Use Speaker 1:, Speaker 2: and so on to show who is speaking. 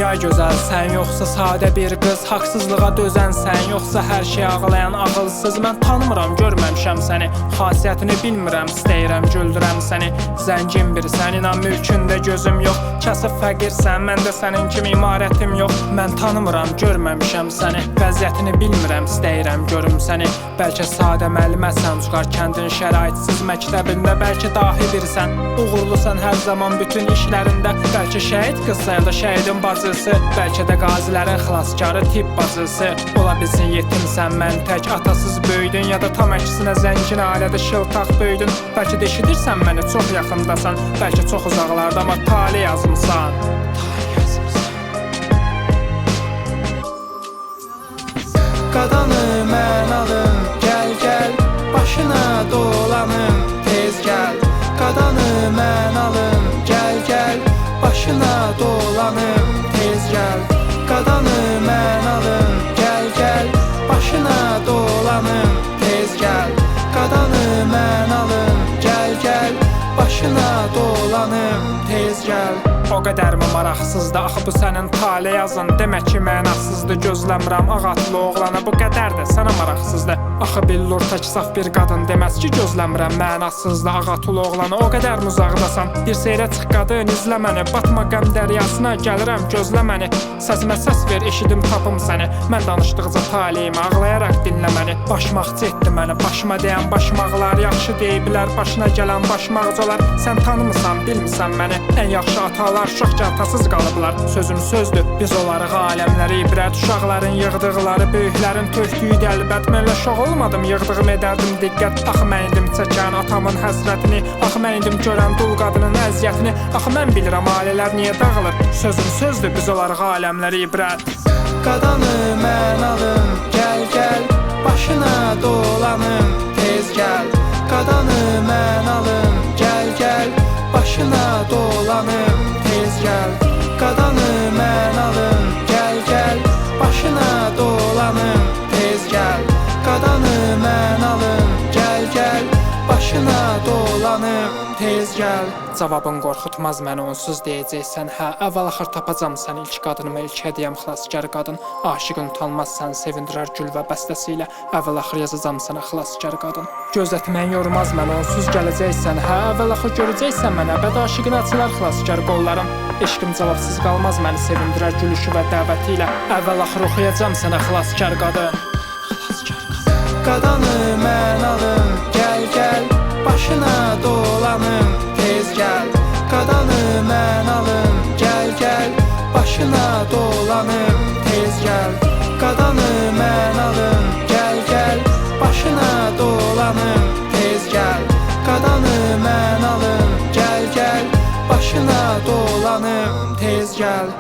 Speaker 1: ya gözəl sən, yoxsa sadə bir qız, haqsızlığa dözən sən, yoxsa hər şey ağlayan ağılsız. Mən tanımıram, görməmişəm səni, xasiyyətini bilmirəm, istəyirəm, güldürəm səni. Zəngin bir səninlə mülkündə gözüm yox, kasıb fəqirsən, məndə sənin kimi imarətim yox. Mən tanımıram, görməmişəm səni, vəziyyətini bilmirəm, istəyirəm, görüm səni. Bəlkə sadə müəlliməsən, çıxar kəndin şəraitsiz məktəbində, bəlkə dahi birsən, uğurlusan hər zaman bütün işlərində. Bəlkə şəhid qızsa ya da şəhidin bacısı, bəlkə də qazilərin xilaskarı, tibb bacısı. Ola bilsin yetimsən, mən tək, atasız böyüdün, ya da tam əksinə zəngin ailədə şıltaq böyüdün. Bəlkə də eşidirsən məni, çox yaxındasan, bəlkə çox uzaqlarda, amma tale yazımsan.
Speaker 2: Qadanı mən alım, gəl gəl, başına dolanım, tez gəl. Qadanı mən alım, gəl gəl, başına dolanım, tez gəl. Qadanı mən alım, gəl gəl, başına dolanım, tez gəl. Qadanı mən alım, gəl gəl, başına dolanım, tez gəl.
Speaker 1: O qədərmi maraqsızdır, axı bu sənin tale yazın, demək ki mənasızdır. Gözləmirəm ağatlı oğlana, bu qədər də sənə maraqsızdır. Axı billur tək saf bir qadın deməz ki gözləmirəm mənasızdır ağatlı oğlana. O qədər uzaqdasan, bir seyrə çıx qadın, izlə məni, batma qəm dəryasına, gəlirəm gözlə məni. Səsimə səs ver, eşidim tapım səni, mən danışdıqca taleyimi ağlayaraq dinlə məni. Başmaqçı etdi məni, başıma deyən başmaqlar, yaxşı deyiblər, başına gələn başmaqcalar. Sən tanımısan, bilmirsən məni, ən yaxşı atalar uşaqca atasız qalıblar. Sözüm sözdür, biz onları aləmləri ibrət, uşaqların yığdıqları, böyüklərin tökdüyü dəlbət. Mən uşaq olmadım, yığdığım edərdim diqqət. Axı mən idim çəkən atamın həsrətini, axı mən idim görən dul qadının əziyyətini. Axı mən bilirəm ailələr niyə dağılır. Sözüm sözdür, biz onları aləmləri ibrət.
Speaker 2: Qadanı mən alım, gəl gəl, başına dolanım, tez gəl. Qadanı mən alım, gəl gəl, başına dolanım, tez gəl. Qadanı mən alım, gəl gəl, başına dolanım, tez gəl. Qadanı mən alım, gəl gəl, başına dolanım, tez gəl.
Speaker 1: Cavabın qorxutmaz məni, onsuz deyəcəksən hə. Əvvəl axır tapacam səni, ilk qadınıma ilk hədiyəm xilaskar qadın. Aşiqin utanmaz səni sevindirər gül və bəstəsilə. Əvvəl axır yazacam sənə xilaskar qadın. Gözlətmən yormaz məni, onsuz gələcəksən hə. Əvvəl axır görəcəksən mənə, əbəd aşiqin açılar xilaskar qollarım. Eşqim cavabsız qalmaz məni sevindirər gülüşü və dəvəti ilə. Əvvəl axır oxuyacam sənə xilaskar qadın.
Speaker 2: Qadanı mən alım, gəl gəl, başına dolanım, tez gəl. Qadanı mən alım, gəl gəl, başına dolanım, tez gəl. Qadanı mən alım, gəl gəl, başına dolanım, tez gəl. Qadanı mən alım, gəl gəl, başına dolanım, tez gəl.